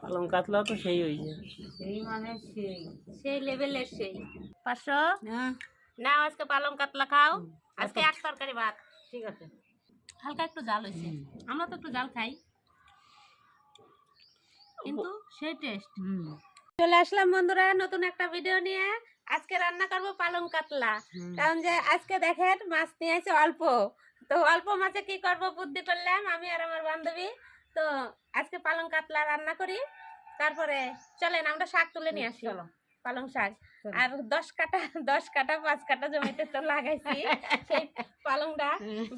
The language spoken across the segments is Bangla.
পালং কাতলা তো সেই হয়েছে, সেই মানে সেই সেই লেভেলের সেই 500 হ্যাঁ না। আজকে পালং কাতলা খাও, আজকে এক তরকারি ভাত। ঠিক আছে। হালকা একটু জাল হয়েছে, আমরা তো একটু জাল খাই, কিন্তু সেই টেস্ট। চলে আসলাম বন্ধুরা নতুন একটা ভিডিও নিয়ে। আজকে রান্না করব পালং কাতলা, কারণ যে আজকে দেখেন মাছ নিয়ে আসে অল্প, তো অল্প মাছে কি করব বুদ্ধি করলাম আমি আর আমার বান্ধবী। তো আজকে পালং কাতলা রান্না করি, তারপরে চলেন আমরা শাক তুলে নিয়ে আসি। পালং শাক আর 10 কাটা 5 কাটা জমিতে তো লাগাইছি। সেই পালংটা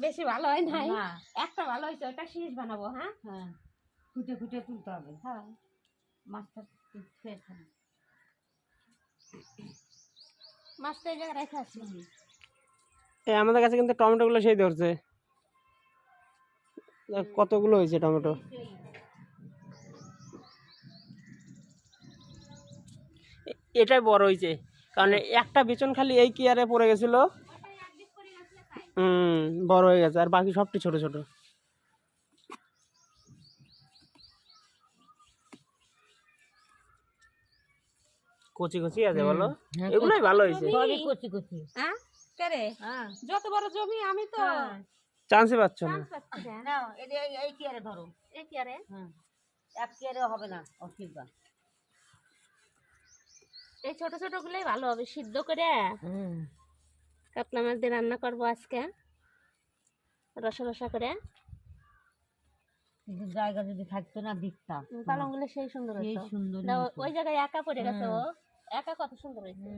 বেশি ভালো হয় নাই, একটা ভালো হয়েছে, ওটা শীষ বানাবো। হ্যাঁ হ্যাঁ খুঁটে খুঁটে তুলতে হবে। হ্যাঁ মাছটা ফ্রেশ হবে। মাছটা এই জায়গায় রেখে আসি। আমাদের কাছে কিন্তু টমেটো গুলো সেই ধরছে, কতগুলো হয়েছে টমেটো। এটাই বড় হয়েছে, কারণ একটা বিচন খালি এই কিয়ারে পড়ে গেছিল, বড় হয়ে গেছে, আর বাকি সবটি ছোট ছোট। কচি কচি আছে বলো, এগুলোই ভালো হয়েছে। কচি কচি হ্যাঁ কেরে যত বড় জমি আমি তো চান্সই পাচ্ছ না। নাও এই কিয়ারে ধরো। এই কি আরে এক কিয়ারে হবে না, অসুবিধা। এই ছোট ছোট গুলোই ভালো হবে সিদ্ধ করে কাতলা মাছ দিয়ে রান্না করবো আজকে, রসা রসা করে। কিন্তু জায়গা যদি থাকতো না দিকতাম, পালং গুলো সেই সুন্দর সেই হতো। সুন্দর দাও, হতো। ওই জায়গায় একা পড়ে গেছে, ও একা কত সুন্দর হয়েছে।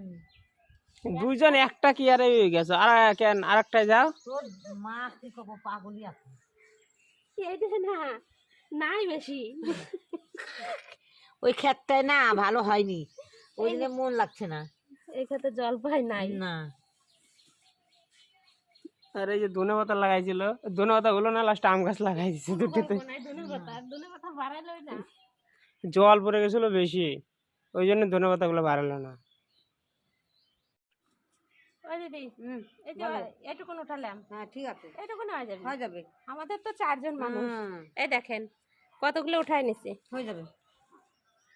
দুইজন একটা কিয়ারে গেছে, আর কেন আরেকটায় যাও। তোর মা কি কব পাগলই আছে। এইটা না নাই বেশি, ওই ক্ষেতটায় না ভালো হয়নি, ওই জন্য মন লাগছে না। এই ক্ষেত্রে জল পাই নাই। না আর এই যে ধনে পাতা লাগাইছিল, ধনে পাতা হলো না, লাস্ট আম গাছ লাগাই দিচ্ছে দুটোতে। ধনে পাতা বাড়াইলই না, জল পড়ে গেছিল বেশি, ওই জন্য ধনে পাতা গুলো বাড়ালো না। ওই দিদি এই যে এইটুকুন উঠালাম। হ্যাঁ ঠিক আছে, এইটুকুন হয়ে যাবে, হয়ে যাবে। আমাদের তো 4 জন মানুষ। এই দেখেন কতগুলো উঠাই নিছি, হয়ে যাবে।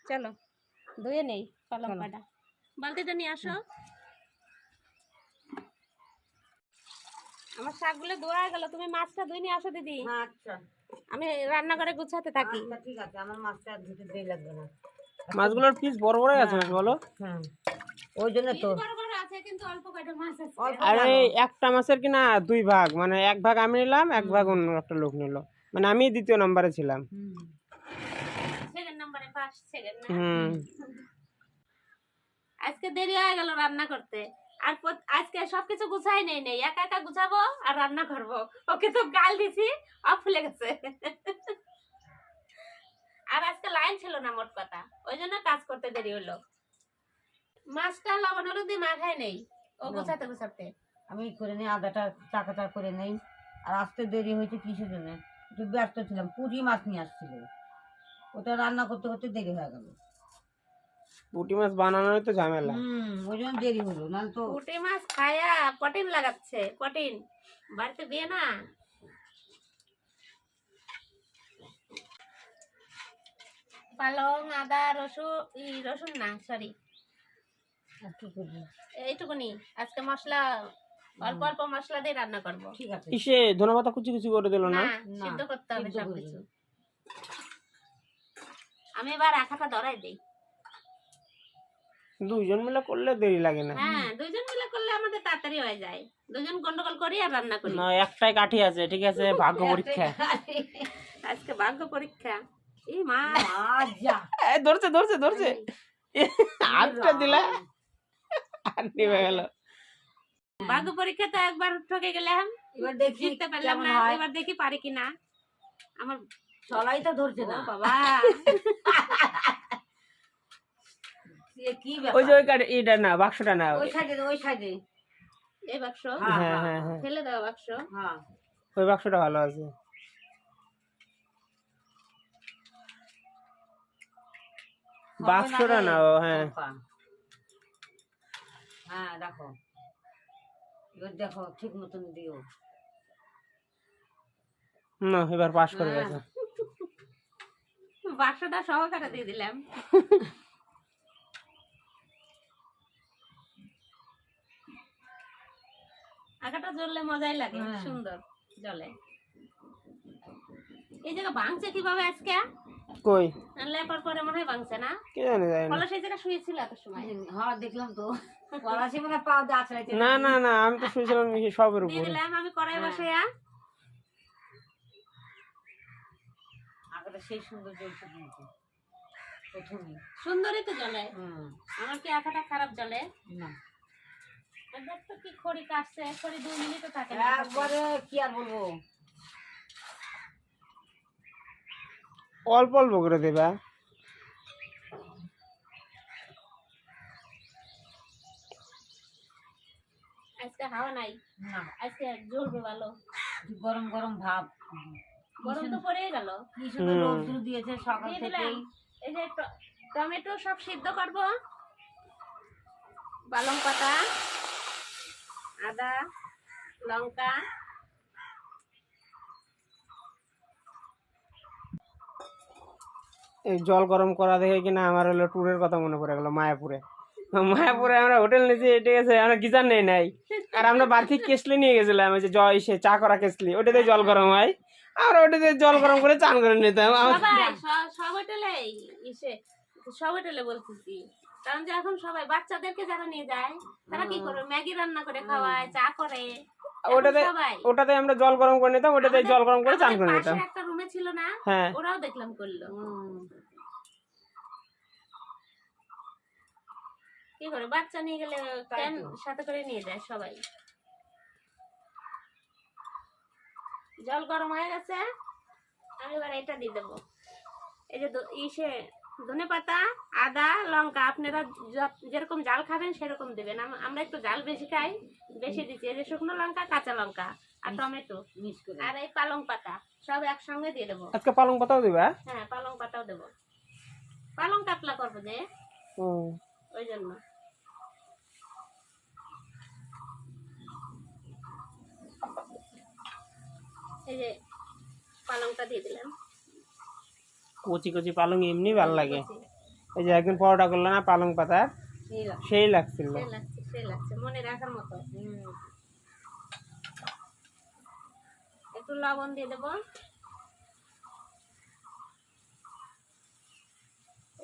চলো ধুয়ে নেই পালং কাটা। বালতিটা নিয়ে আসো। আমার শাকগুলো ধোয়া গেল, তুমি মাছটা ধুয়ে নিয়ে আসো দিদি। আচ্ছা আমি রান্নাঘরে গুছাতে থাকি। আচ্ছা ঠিক আছে, আমার মাছটা ধুতে দেরি লাগবে না। মাছগুলোর পিস বড় বড় আছে বেশ বলো। হ্যাঁ ওই জন্য তো বড় বড় আছে কিন্তু অল্প কয়টা মাছ আছে। আরে একটা মাছের কিনা 2 ভাগ, মানে 1 ভাগ আমি নিলাম, 1 ভাগ অন্য একটা লোক নিল, মানে আমি দ্বিতীয় নম্বরে ছিলাম। সেকেন্ড নম্বরে ফার্স্ট সেকেন্ড না। হুম আজকে দেরি হয়ে গেল রান্না করতে, আর আজকে সবকিছু গুছাই নেই নেই, একা একা গুছাবো আর রান্না করব। ওকে তো গাল দিছি, অফ ফুলে গেছে। আর আজকে লাইন ছিল না মোট কথা, ওই জন্য কাজ করতে দেরি হলো। মাছটা লবণ হলুদ দিয়ে মাখায় নেই, ও গুছাতে গুছাতে। আমি করে নেই, আদাটা চাকাটা করে নেই। আর আসতে দেরি হয়েছে কিসের জন্য, একটু ব্যস্ত ছিলাম, পুঁটি মাছ নিয়ে আসছিল, ওটা রান্না করতে করতে দেরি হয়ে গেল। পুঁটি মাছ বানানোই তো ঝামেলা। ওই জন্য দেরি হলো, নাহলে তো পুঁটি মাছ খায়া কঠিন লাগাচ্ছে, কঠিন। বাড়িতে দিয়ে না পালং আদা রসুন না সরি আর কি করবো। এইটুকুনি আজকে মশলা অল্প অল্প মশলা দিয়ে রান্না করব। ঠিক আছে, কিসে ধনে পাতা কুচি কুচি করে দিল না? না সিদ্ধ করতে হবে সিদ্ধ করে সবকিছু। আমি এবার আখাটা ধরাই দেই। দুইজন মিলে করলে দেরি লাগে না। হ্যাঁ দুইজন মিলে করলে আমাদের তাড়াতাড়ি হয়ে যায়, দুজন গন্ডগোল করি আর রান্না করি। না একটাই কাঠি আছে, ঠিক আছে, ভাগ্য পরীক্ষা। আজকে ভাগ্য পরীক্ষা। এই মা আচ্ছা ধরছে ধরছে ধরছে, আটটা দিলা আর নিভে গেল। ভাগ্য পরীক্ষা তো একবার ঠকে গেলাম, এবার দেখি জিততে পারলাম না, এবার দেখি পারি কিনা। আমার সলাই তো ধরছে না বাবা। কি ওই যে ওই কাঠি, এটা না বাক্সটা না, ওই সাইডে এই বাক্স হ্যাঁ হ্যাঁ হ্যাঁ, ফেলে দাও বাক্স। হ্যাঁ ওই বাক্সটা ভালো আছে। বাক্সটা না, হ্যাঁ হ্যাঁ দেখো, এবার দেখো ঠিক মতন দিও। না এবার পাস করে গেছে। বাক্সটা সহকারে দিয়ে দিলাম। আগাটা জ্বললে মজাই লাগে, হ্যাঁ। সুন্দর জলে। এই জায়গা ভাঙছে কিভাবে আজকে? কই লেপার পরে মনে হয় ভাঙছে না? কে জানে, যায় না। কলা সেই জায়গা শুয়েছিল এত সময়। হ্যাঁ দেখলাম তো পলাশি মানে পাও দিয়ে আছড়াইছে। না না না, আমি তো শুয়েছিলাম সবের দিয়ে উপরে। দিলাম আমি কড়াই হ্যাঁ। বসাইয়া। আগাটা সেই সুন্দর জ্বলছে কিন্তু প্রথমে। সুন্দরই তো জলে। হুম আমার কি আঁকাটা খারাপ জলে? না দেখ তো কি খড়ি কাটছে, খড়ি 2 মিনিটও থাকে না। একবারে কি আর বলবো। অল্প অল্প করে দেবা। আজকে হাওয়া নাই, না আজকে জ্বলবে ভালো। গরম গরম ভাব। গরম তো পড়েই গেল। কি সুন্দর রোদ্দুর দিয়েছে সকাল দিয়ে দিলাম। থেকেই। এই যে টমেটো সব সিদ্ধ করব, পালং পাতা, আদা, লঙ্কা, এই জল গরম করা দেখে কিনা আমার হলো ট্যুরের কথা মনে পড়ে গেল, মায়াপুরে। মায়াপুরে আমরা হোটেল নিয়েছি, ঠিক আছে, আমরা গিজার নেই নাই, আর আমরা বাড়তি কেসলি নিয়ে গেছিলাম, ওই যে সে চা করা কেসলি, ওটাতে জল গরম হয়, আমরা ওটাতে জল গরম করে চান করে নিতাম। সবাই সব হোটেলে ইসে, সব হোটেলে বলতেছি, কারণ যে এখন সবাই বাচ্চাদেরকে যারা নিয়ে যায় তারা কি করে, ম্যাগি রান্না করে খাওয়ায়, চা করে। ওটাতে সবাই ওটাতে আমরা জল গরম করে নিতাম, ওটাতে জল গরম করে চান করে আমাদের নিতাম। পাশে একটা রুমে ছিল না, হ্যাঁ, ওরাও দেখলাম করলো। কি করে বাচ্চা নিয়ে গেলে কেন সাথে করে নিয়ে যায় সবাই। জল গরম হয়ে গেছে, আমি এবার এটা দিয়ে দেবো। এই যে ইসে ধনে পাতা, আদা, লঙ্কা, আপনারা যেরকম জাল খাবেন সেরকম দেবেন। আমরা একটু জাল বেশি খাই, বেশি দিচ্ছি। এই যে শুকনো লঙ্কা, কাঁচা লঙ্কা আর টমেটো মিক্স করে আর এই পালং পাতা সব একসঙ্গে দিয়ে দেবো। আজকে পালং পাতাও দিবা? হ্যাঁ, পালং পাতাও দেবো। পালং কাতলা করবো যে, ওই জন্য। এই যে পালংটা দিয়ে দিলাম। কচি কচি পালং এমনি ভালো লাগে। এই যে একদিন পরোটা করলো না পালং পাতার, সেই লাগছিল। সেই লাগছে মনে রাখার মতো। একটু লবণ দিয়ে দেবো,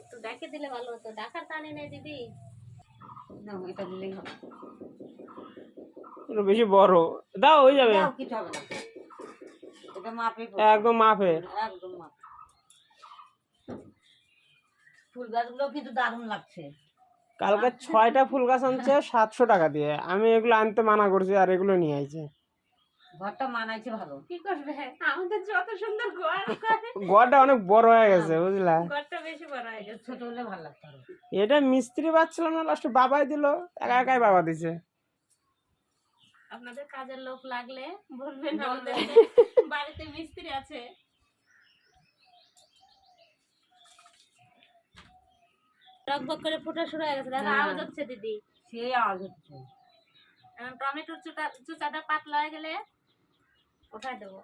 একটু ডাকে দিলে ভালো হতো। ডাকার টানে নেই দিদি। না এটা দিলেই হবে। একটু বেশি বড় দাও, হয়ে যাবে। দাও, কিছু হবে না, এটা মাপে একদম মাপে। একদম মাপে। ফুল গাছগুলো কিন্তু দারুণ লাগছে। কালকে 6টা ফুল গাছ আনছে 700 টাকা দিয়ে, আমি এগুলো আনতে মানা করছি আর এগুলো নিয়ে আইছে। ঘরটা মানাইছে ভালো। কি করবে, আমাদের যত সুন্দর ঘর, ঘরটা অনেক বড় হয়ে গেছে বুঝলা, ঘরটা বেশি বড় হয়ে গেছে। ছোট হলে ভালো লাগতো আরো। এটা মিস্ত্রি পাচ্ছিল না, লাস্টে বাবাই দিল, একা একাই বাবা দিছে। আপনাদের কাজের লোক লাগলে বলবেন, আমাদের বাড়িতে মিস্ত্রি আছে। টকবক করে ফোটা শুরু হয়ে গেছে, দেখো আওয়াজ হচ্ছে দিদি। সেই আওয়াজ হচ্ছে। এখন টমেটোর চুচাটা পাতলা হয়ে গেলে উঠাই দেবো।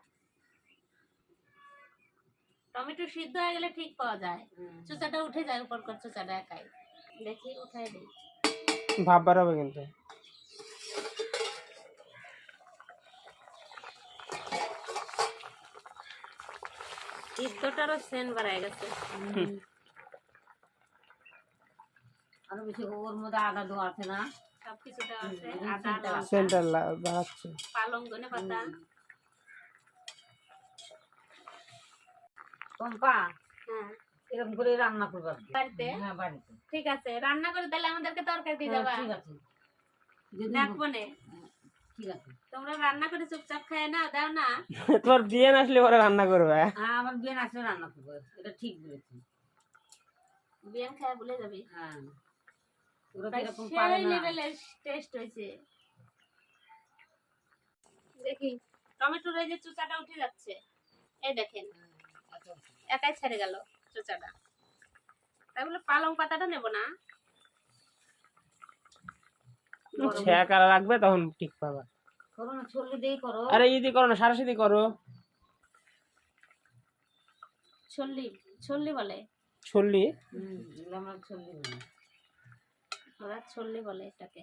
টমেটো সিদ্ধ হয়ে গেলে ঠিক পাওয়া যায়, চুচাটা উঠে যায় উপর করে, চুচাটা একাই। দেখি উঠাই দিই। ভাব বাড়াবে কিন্তু। সিদ্ধটারও সেন্ট বাড়ায় গেছে। আরো বেশি ওর মধ্যে আদা দেওয়া আছে না, সবকিছুটা আছে, আদা, লঙ্কা, সেন্টার বাড়াচ্ছে। পালং, ধনে পাতা। পম্পা হ্যাঁ, এরকম করে রান্না করবা বাড়িতে? হ্যাঁ বাড়িতে। ঠিক আছে, রান্না করে তাহলে আমাদেরকে তরকারি দিয়ে হ্যাঁ, দেবা। ঠিক আছে দেখবো নে। ঠিক আছে। তোমরা রান্না করে চুপচাপ খায় না, দাও না। তোমার বিয়ে না আসলে পরে রান্না করবে। হ্যাঁ আমার বিয়ে আসলে রান্না করবো, এটা ঠিক বলেছি। বিয়ান খায় ভুলে যাবি। হ্যাঁ ওরা তাই এরকম পারে সেই না। লেভেলের টেস্ট হয়েছে। দেখি টমেটোর এই যে চুচাটা উঠে যাচ্ছে, এই দেখেন একাই ছেড়ে গেল চুচাটা। তাই বলে পালং পাতাটা নেব না, ছেঁকা রাখবে তখন ঠিক পাবা। করো না, ছড়লে দেই করো। আরে ইদি করো না, সারাশিদি করো। ছল্লি ছল্লি বলে। ছল্লি? এগুলো আমরা ছল্লি বলি। ওরা ছল্লি বলে এটাকে।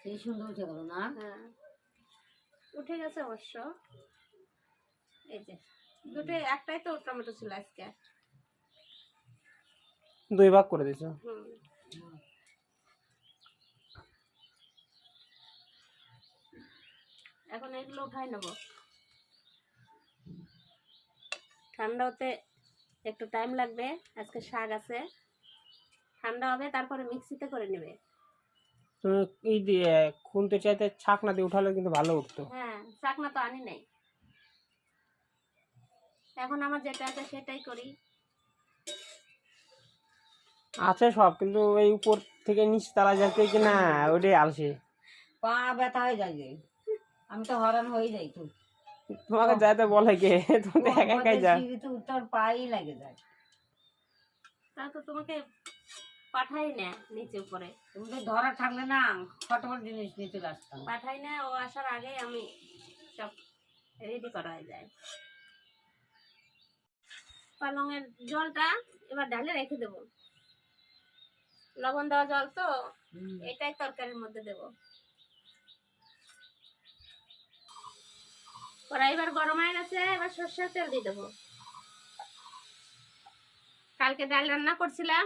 সেই সুন্দর উঠে গেল না? হ্যাঁ, উঠে গেছে অবশ্য। এই যে দুটো, একটাই তো টমেটো ছিল আজকে। 2 ভাগ করে দিছো। হুম। এখন এগুলো উঠাই নেব, ঠান্ডা হতে একটু টাইম লাগবে। আজকে শাক আছে, ঠান্ডা হবে তারপরে মিক্সিতে করে নেবে। তুমি এই দিয়ে খুনতে চাইতে ছাকনা দিয়ে উঠালে কিন্তু ভালো উঠতো। হ্যাঁ, চাকনা তো আনি নাই, এখন আমার যেটা আছে সেটাই করি। আছে সব, কিন্তু এই উপর থেকে নিচ তলা যেতে কিনা ওটাই আলসে। পা ব্যথা হয়ে যায় যে, আমি তো হরান হয়ে যাই। তো তোমাকে যাইতে বলে কে? তুমি তো একা একাই যাও। সিঁড়িতে উঠতে আমার পাই লাগে যায়। তা তো তোমাকে পাঠাই না নিচে উপরে, তুমি তো ধরা থাকলে না ফটোফট জিনিস নিয়ে চলে আসতাম। পাঠাই না। ও আসার আগেই আমি সব রেডি করা হয়ে যায়। পালংয়ের জলটা এবার ঢালে রেখে দেব, লবণ দেওয়া জল তো, এটাই তরকারির মধ্যে দেব। কড়াই এবার গরম হয়ে গেছে, এবার সর্ষের তেল দিয়ে দেবো। কালকে ডাল রান্না করছিলাম,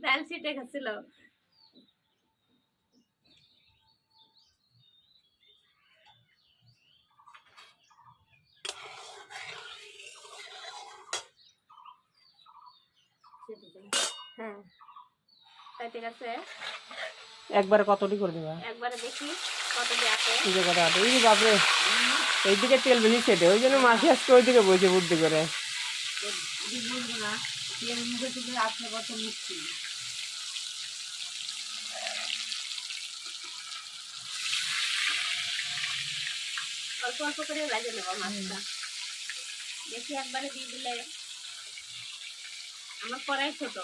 ডাল ছিটে গেছিল। হ্যাঁ, তাই ঠিক আছে। একবারে কতটি করে দিবা? একবারে দেখি কত দিয়ে আছে। এই যে কথা আছে। এই যে বাপরে, এইদিকে তেল বেশি ছেটে, ওই জন্য মাসি আজকে ওইদিকে বসে বুদ্ধি করে। বলবো না তেল মুখে থেকে আসলে কত মিষ্টি। অল্প অল্প করে ভেজে নেবো মাছটা, বেশি একবারে দিয়ে দিলে আমার কড়াই ছোট।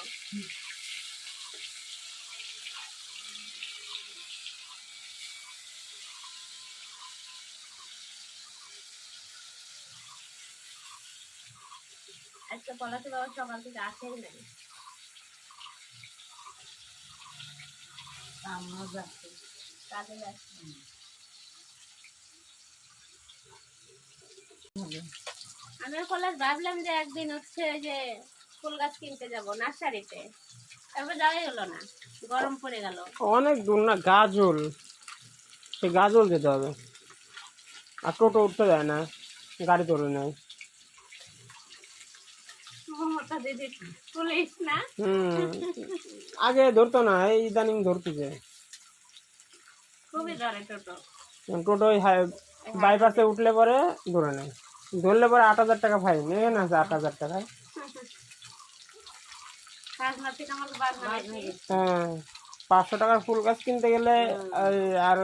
আজকে পলাতে বাবা সকাল থেকে আসেই নাই। আমরা যাচ্ছি কাজে যাচ্ছি। আমি কলেজ ভাবলাম যে একদিন হচ্ছে যে ফুল গাছ কিনতে যাব নার্সারিতে, তারপর যাওয়াই হলো না, গরম পড়ে গেল। অনেক দূর না, গাজল, সে গাজল যেতে হবে। আর টোটো উঠতে যায় না, গাড়ি তোলে নাই। মমতা দিদি পুলিশ না? আগে ধরতো না, এই ইদানিং ধরতেছে। খুবই ধরে টোটো। টোটো বাইপাসে উঠলে পরে ধরে নেয়, ধরলে পরে 8,000 টাকা ফাইন। এখানে আছে 8,000 টাকায়। হ্যাঁ, 500 টাকার ফুল গাছ কিনতে গেলে আর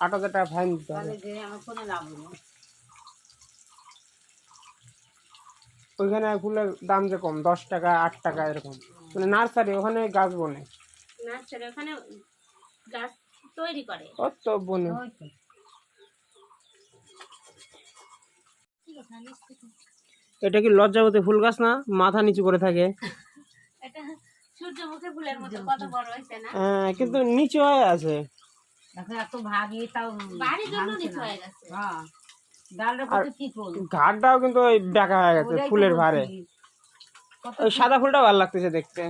8,000 টাকা ফাইন দিতে হবে। আমার কোনো লাভ নেই। ওইখানে ফুলের দাম যে কম, 10 টাকা 8 টাকা এরকম। মানে নার্সারি, ওখানে গাছ বনে। নার্সারি ওখানে গাছ তৈরি করে। কত বনে। এটা কি লজ্জাবতী ফুল গাছ না? মাথা নিচু করে থাকে। এটা সূর্যমুখী ফুলের মতো কত বড় হয়েছে না? হ্যাঁ, কিন্তু নিচু হয়ে আছে। এখন এত ভারী তাও বাড়ির জন্য নিচু হয়ে গেছে। হ্যাঁ, ডালটা কত চিকন। ঘাটটাও কিন্তু ওই বেঁকা হয়ে গেছে ফুলের ভারে। ওই সাদা ফুলটা ভালো লাগতেছে দেখতে।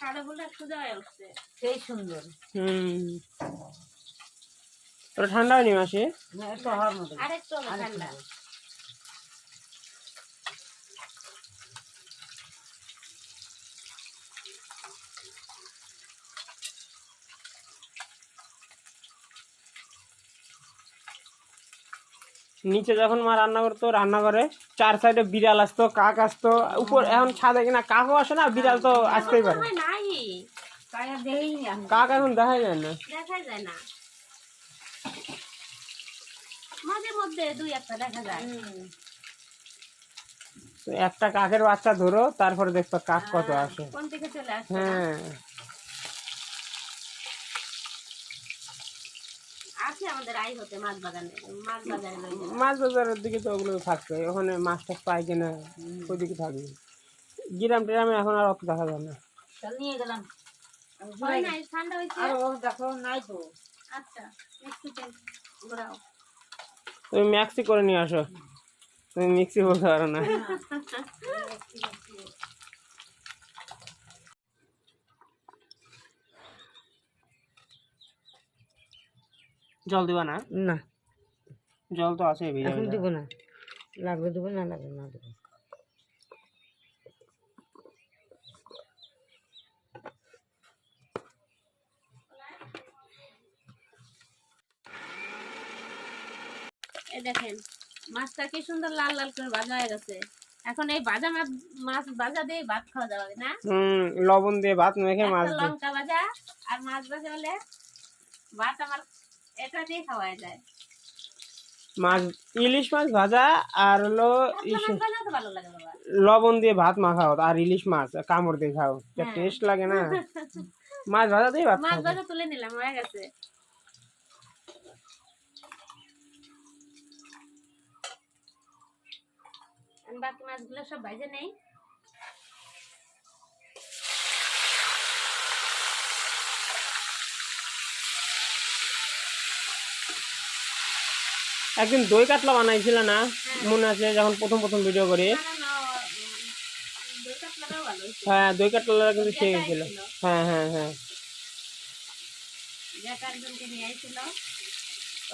সাদা ফুলটা সোজা হয়ে উঠছে, সেই সুন্দর। ওটা ঠান্ডা হয়নি মাসি? একটু হওয়ার মতো। আরেকটু ঠান্ডা। নিচে যখন মা রান্না করতো, রান্নাঘরে 4 সাইডে বিড়াল আসতো, কাক আসতো। উপর এখন ছাদে কিনা কাকও আসে না, বিড়াল তো আসতেই পারে। নাই, কাক এখন দেখা যায় না, দেখা যায় না। মাঝে মধ্যে 2-1টা দেখা যায়। তো একটা কাকের বাচ্চা ধরো, তারপরে দেখতো কাক কত আসে। কোন থেকে চলে আসে। হ্যাঁ, কাছে আমাদের আই হতে মাছ বাগানে মাছ বাজারে লই যাবে। মাছ বাজারের দিকে তো ওগুলো থাকবে, ওখানে মাছ টাছ পাই কিনা ওইদিকে থাকবে। গ্রাম টেরামে এখন আর অত দেখা যায় না। চল নিয়ে গেলাম। আমি হয় ঘুরাই নাই ঠান্ডা হইছে। আর ও দেখো নাই তো। আচ্ছা মিক্সিতে ঘোরাও। তুমি ম্যাক্সি করে নিয়ে আসো, তুমি মিক্সি বলতে পারো না। জল দিবা না? না জল তো আছে ভিজা এখন ভিজা। দেবো না, লাগবে দেবো, না লাগবে না দেবো। এই দেখেন মাছটা কি সুন্দর লাল লাল করে ভাজা হয়ে গেছে। এখন এই ভাজা মাছ মাছ ভাজা দিয়ে ভাত খাওয়া যাবে না? লবণ দিয়ে ভাত মেখে মাছ একটা দিয়ে। লঙ্কা ভাজা আর মাছ ভাজা হলে ভাত আমার এটা দিয়ে খাওয়া যায়। মাছ ইলিশ মাছ ভাজা আর হলো কাতলা মাছ ভাজা তো ভালো লাগে বাবা। লবণ দিয়ে ভাত মাখাও, আর ইলিশ মাছ কামড় দিয়ে খাও, যা হ্যাঁ। টেস্ট লাগে না। মাছ ভাজা দিয়ে ভাত মাছ খাও। ভাজা তুলে নিলাম হয়ে গেছে। আমি বাকি মাছগুলো সব ভাজে নেই। একদিন দই কাতলা বানাইছিল না, মনে আছে যখন প্রথম প্রথম ভিডিও করি? না, না, দই কাতলাটাও ভালো হয়েছে। হ্যাঁ, দই কাতলা কিন্তু খেয়ে যেটা গেছিল। ছিল, হ্যাঁ হ্যাঁ হ্যাঁ, যেটা একজনকে নিয়ে আইছিল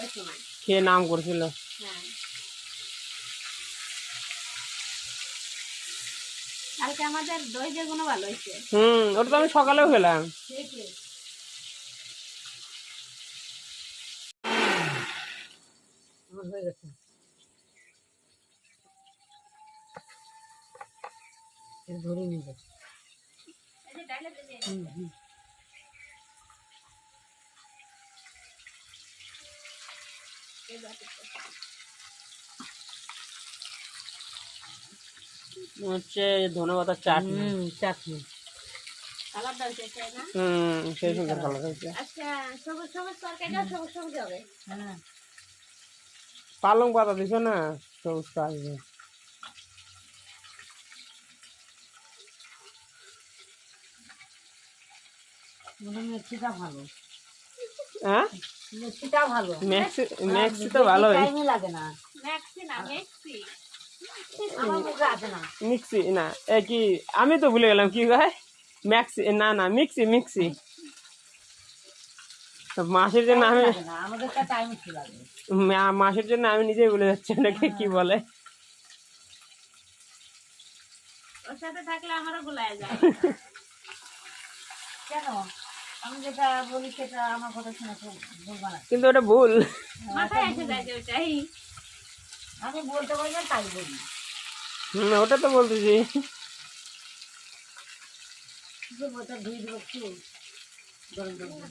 ওই সময়। খেয়ে নাম করছিল। হ্যাঁ কালকে আমাদের দই বেগুনো ভালো হয়েছে। ওটা তো আমি সকালেও খেলাম। আমার হয়ে গেছে, ধরে নিয়ে যাচ্ছে। এই যে ডাইলে দিয়ে এই বাটিতে। হচ্ছে ধনেপাতার চাটনি। চাটনি কালারটা হয়েছে তাই না? সেই সুন্দর কালার হয়েছে। আচ্ছা সবুজ সবুজ তরকারিটা সবুজ সবুজ হবে। হ্যাঁ, পালং পাতা দিছো না, সবুজ তো আসবে। মিষ্টিটা ভালো, হ্যাঁ, মিষ্টিটা ভালো, ম্যাক্সি তো ভালোই। টাইমই লাগে না, ম্যাক্সি না মেক্সি। আমার মুখে আছে না। মিক্সি না, এ কি আমি তো ভুলে গেলাম কি কয়, ম্যাক্সি না না মিক্সি মিক্সি। মাসের জন্য আমি লাগে না, আমাদের একটা টাইম ছিল লাগে। মাসের জন্য আমি নিজেই ভুলে যাচ্ছি নাকি কি বলে। ওর সাথে থাকলে আমারও গুলায় যায়। কেন আমি যেটা বলি সেটা আমার কথা শুনে তো বলবা না। কিন্তু ওটা ভুল। মাথায় এসে যায় যে ওটাই। আমি বলতে পারি না তাই বলি। ওটা তো বলতেছি। ওটা ধুয়ে দেবো একটু গরম গরম করে।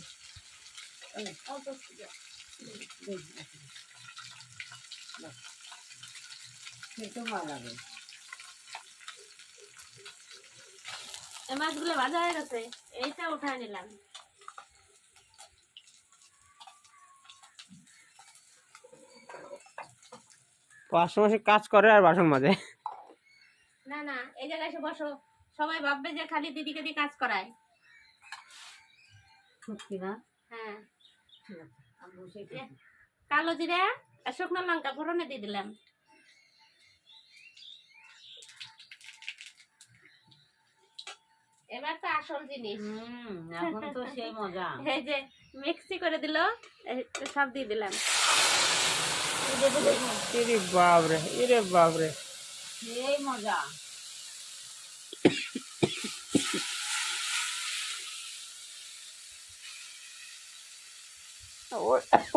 খেতে ভালো লাগে। এই মাছগুলো ভাজা হয়ে গেছে, এইটা উঠায় নিলাম। আশেপাশে কাজ করে আর বাসন মাজে। না না এই জায়গায় এসে বসো, সবাই ভাববে যে খালি দিদিকে দিয়ে কাজ করায়। সত্যি না? হ্যাঁ ঠিক আছে, আমি বসেই থাকি। কালো জিরা আর শুকনো লঙ্কা ফোড়নে দিয়ে দিলাম। এবার তো আসল জিনিস। এখন তো সেই মজা। এই যে মিক্সি করে দিল, সব দিয়ে দিলাম। ইরে বাপরে, ইরে বাপরে। সেই মজা।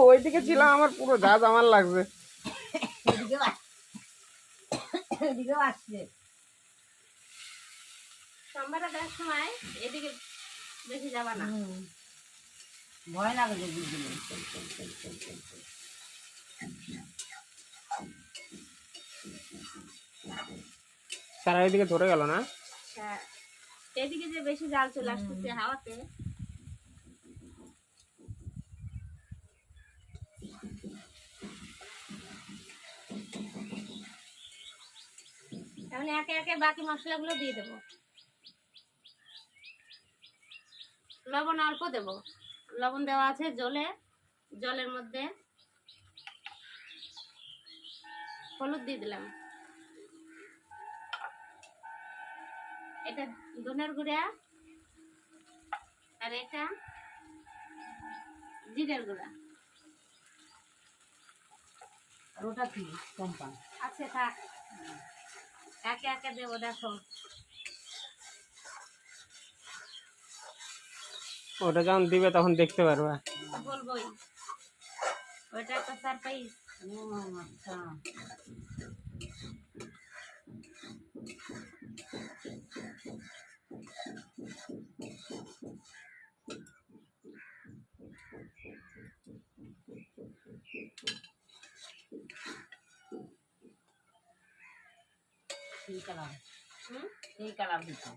ওইদিকে ছিলাম, আমার পুরো ঝাঁজ আমার লাগছে। এদিকেও আসছে। সোমবারে দেওয়ার সময় এদিকে বেশি যাবা না। ভয় লাগে যে বুঝলি। সারা ওইদিকে ধরে গেল না। হ্যাঁ এদিকে যে বেশি জাল চলে আসতেছে হাওয়াতে। তাহলে একে একে বাকি মশলাগুলো দিয়ে দেবো। লবণ অল্প দেবো, লবণ দেওয়া আছে জলের মধ্যে। হলুদ দিয়ে দিলাম, এটা ধনের গুঁড়া, আর এটা জিরের গুঁড়া। আর ওটা কি কোম্পান? আছে থাক, একে একে দেবো। দেখো ওটা যখন দিবে তখন দেখতে পারবা। বলবোই, ওইটা একটা সারপ্রাইজ। আচ্ছা, এই কালার, এই কালার দিতে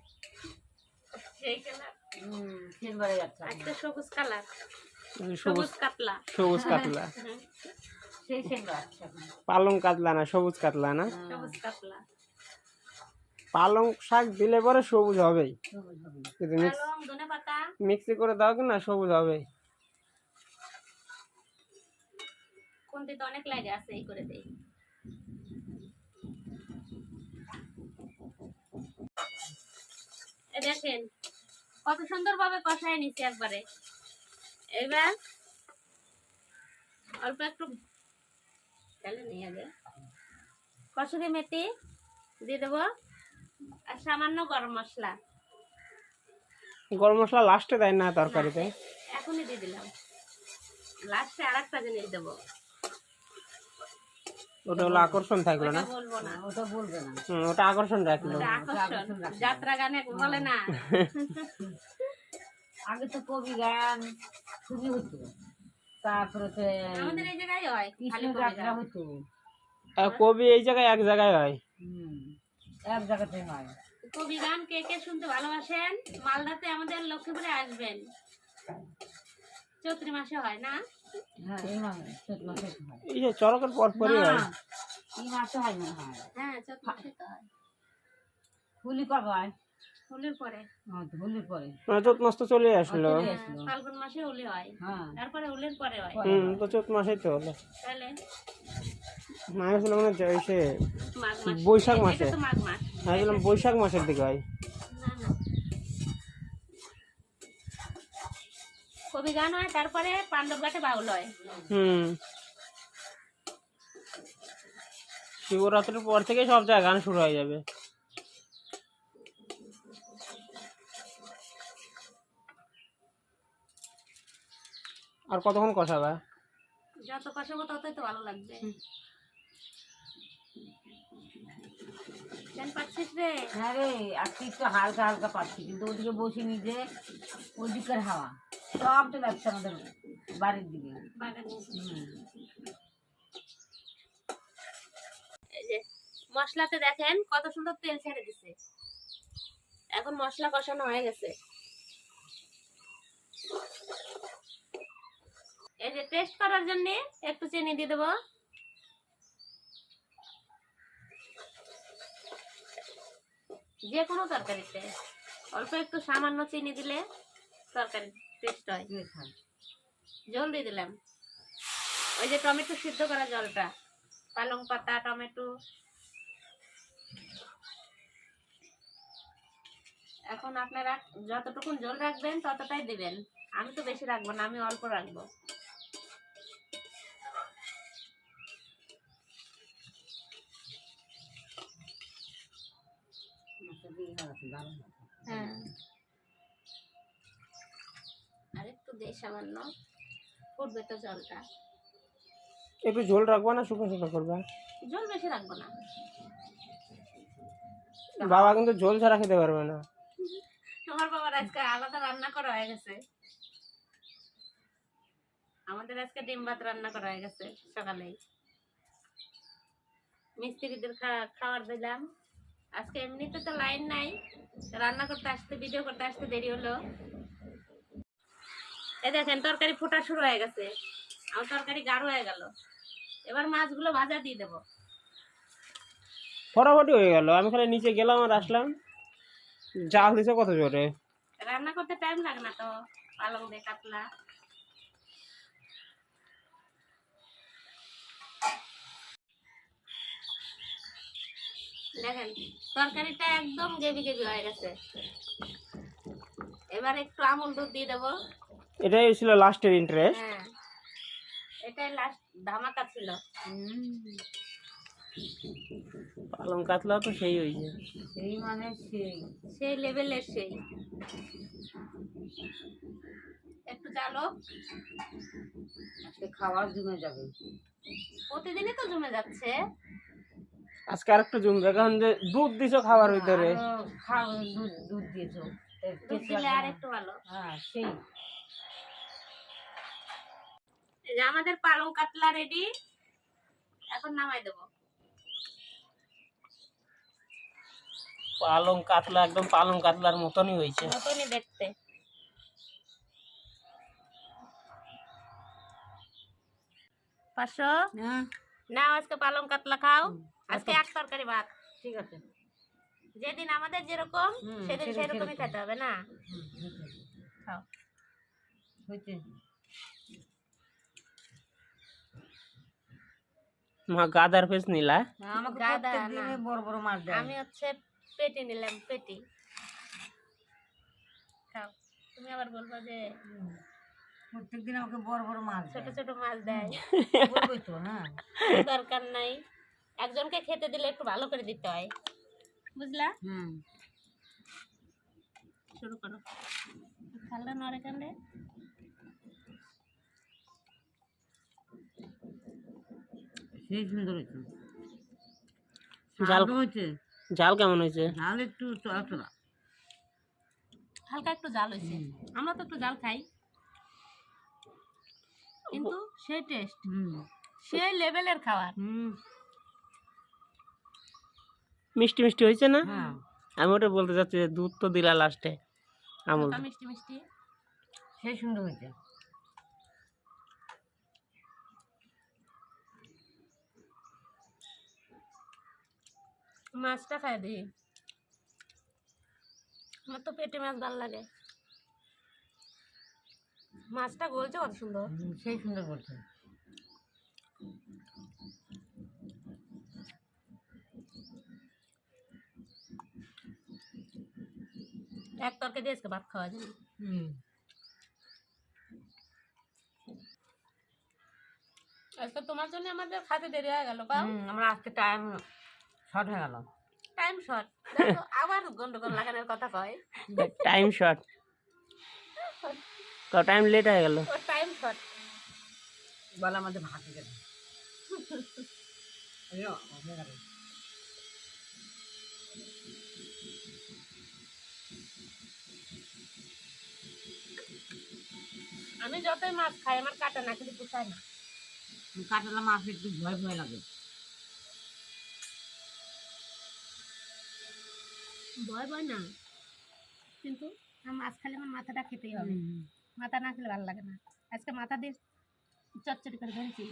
সেই কালার, সিলভারে যাচ্ছে একটা সবুজ কালার, সবুজ সবুজ কাতলা। সবুজ কাতলা, সেই সিলভার আসছে এখন। পালং কাতলা না, সবুজ কাতলা না। সবুজ কাতলা, পালং শাক দিলে পরে সবুজ হবেই, সবুজ হবে। যদি পালং, ধনেপাতা। মিক্সি করে দাও কি না সবুজ হবেই। কোনটিতে অনেক লাগে আছে, এই করে দেই। এই দেখেন কত সুন্দর ভাবে কষায় নিছি একবারে। এবার অল্প একটু তাহলে নিয়ে আগে কসুরি মেথি দিয়ে দেবো, আর সামান্য গরম মশলা। গরম মশলা লাস্টে দেয় না তরকারিতে? এখনই দিয়ে দিলাম, লাস্টে আর একটা জিনিস দেবো, ওটা হলো আকর্ষণ থাকলো না। ওটা বলবো না, ওটা বলবে না। ওটা আকর্ষণ রাখলো। ওটা আকর্ষণ, যাত্রা গানে বলে না। আগে তো কবি গান খুবই হতো, তারপরে তো আমাদের এই জায়গায় হয় খালি কৃষ্ণ কবি যাত্রা গান। হতো। কবি এই জায়গায় এক জায়গায় হয়। এক জায়গাতে হয়। কবি গান কে কে শুনতে ভালোবাসেন, মালদাতে আমাদের লক্ষ্মীপুরে আসবেন। চৈত্র মাসে হয় না? হ্যাঁ, এই মাসে চৈত মাসে হয়। এই যে চড়কের পর পরই হয়। না, এই মাসে হয় মনে হয়। হ্যাঁ, চৈত্র মাসে তো হয়। হোলি কবে হয়? হোলির পরে। হোলির পরে। মানে চৈত মাস তো চলে আসলো। চলে হ্যাঁ, আসলো। ফাল্গুন মাসে হোলি হয়, হ্যাঁ, তারপরে হোলির পরে হয়। তো চৈত মাসেই তো হলো। তাহলে আমি ছিল মানে সে মাঘ মাস, বৈশাখ এটা মাসে। তো মাঘ মাস। আমি বললাম বৈশাখ মাসের দিকে হয়। না না, কবি গান হয়, তারপরে পাণ্ডব ঘাটে বাউল হয়। শিবরাত্রির পর থেকে সব জায়গায় গান শুরু হয়ে যাবে। আর কতক্ষণ কষাবে? যত কষাবো ততই তো ভালো লাগবে। কেন পাচ্ছিস রে? হ্যাঁ রে, আজকে একটু হালকা হালকা পাচ্ছি, কিন্তু ওদিকে বসে নিজে ওদিকের হাওয়া সব চলে যাচ্ছে আমাদের বাড়ির দিকে। বাগানে। এই যে মশলাতে দেখেন কত সুন্দর তেল ছেড়ে দিছে। এখন মশলা কষানো হয়ে গেছে। এই যে টেস্ট করার জন্য একটু চিনি দিয়ে দেবো। যে কোনো তরকারিতে অল্প একটু সামান্য চিনি দিলে তরকারি টেস্ট হয়। জল দিয়ে দিলাম, ওই যে টমেটো সিদ্ধ করা জলটা, পালং পাতা, টমেটো। এখন আপনারা যতটুকু জল রাখবেন ততটাই দিবেন। আমি তো বেশি রাখবো না, আমি অল্প রাখবো। হ্যাঁ, আর একটু দিয়ে সামান্য ফুটবে তো জলটা। একটু ঝোল রাখবা না শুকনো শুকনো করবা? জল বেশি রাখবো না। বাবা কিন্তু ঝোল ছাড়া খেতে পারবে না। আমার বাবার আজকে আলাদা রান্না করা হয়ে গেছে। আমাদের আজকে ডিম ভাত রান্না করা হয়ে গেছে সকালেই। মিস্ত্রিদের খাবার দিলাম। আজকে এমনিতে তো লাইন নাই, রান্না করতে আসতে, ভিডিও করতে আসতে দেরি হলো। এই দেখেন তরকারি ফোটা শুরু হয়ে গেছে, আমার তরকারি গাঢ় হয়ে গেল। এবার মাছগুলো ভাজা দিয়ে দেবো। ফটাফটি হয়ে গেল, আমি খালি নিচে গেলাম আর আসলাম। জাল দিছে কত জোরে। রান্না করতে টাইম লাগে না তো, পালং দিয়ে কাতলা। দেখেন তরকারিটা একদম গেবি গেবি হয়ে গেছে। এবার একটু আমুল দুধ দিয়ে দেবো। এটাই ছিল লাস্টের ইন্টারেস্ট। হ্যাঁ, এটাই লাস্ট ধামাকা ছিল। পালং কাতলা তো সেই হয়েছে, সেই মানে সেই লেভেলের সেই। একটু জালো, আজকে খাবার জমে যাবে। প্রতিদিনই তো জমে যাচ্ছে। আজকে আর একটু জমবে, কারণ যে দুধ দিছো খাবার ভিতরে। দুধ দিয়েছো, দুধ দিলে আর একটু ভালো। হ্যাঁ সেই। এই যে আমাদের পালং কাতলা রেডি, এখন নামাই দেবো। পালং কাতলা একদম পালং কাতলার মতনই হয়েছে। মতনই দেখতে। পাঁচশো নাও, আজকে পালং কাতলা খাও। আজকে এক তরকারি ভাত। ঠিক আছে, যেদিন আমাদের যেরকম সেদিন সেরকমই খেতে হবে না। খাও। হয়েছে। মা গাদার পেস নিলা। আমাকে গাদা প্রত্যেক দিনে না। বড় বড় মাছ দেয়। আমি হচ্ছে পেটি নিলাম, পেটি। খাও। তুমি আবার বলবো যে প্রত্যেক দিন আমাকে বড় বড় মাছ ছোট দেয়। ছোট মাছ দেয়। বলবোই তো। হ্যাঁ, দরকার নাই, একজনকে খেতে দিলে একটু ভালো করে দিতে হয়, বুঝলা? শুরু করো। খাল্লা নড়ে কান্দে। সেই সুন্দর হয়েছে। জাল স্বাদও হয়েছে। জাল কেমন হয়েছে? ঝাল একটু চড়া চড়া। হালকা একটু জাল হয়েছে। আমরা তো একটু জাল খাই, কিন্তু সেই টেস্ট, সেই লেভেলের খাবার। মিষ্টি মিষ্টি হয়েছে না? হ্যাঁ, আমি ওটা বলতে চাচ্ছি যে দুধ তো দিলা লাস্টে, আমুল হালকা দুধ। মিষ্টি মিষ্টি। সেই সুন্দর হয়েছে। মাছটা খাই দিই, আমার তো পেটে মাছ ভালো লাগে। মাছটা গলছে কত সুন্দর। সেই সুন্দর করছে। এক তরকারি দিয়ে আজকে ভাত খাওয়া যায়। আজকে তোমার জন্য আমাদের খাতে দেরি হয়ে গেল। আমরা আজকে টাইম শর্ট হয়ে গেল। টাইম শর্ট, আবার গন্ডগোল লাগানোর কথা কয়। টাইম শর্ট, টাইম লেট হয়ে গেল। Time short. বলে আমাদের ভাত দিয়ে দেবে। আমি যতই মাছ খাই আমার কাটা না খেলে পোষায় না। কাতলা মাছ একটু ভয় ভয় লাগে। ভয় ভয় না, কিন্তু মাছ খেলে আমার মাথাটা খেতেই হবে। মাথা না খেলে ভালো লাগে না। আজকে মাথা দিয়ে চচ্চড়ি করে ধরেছি।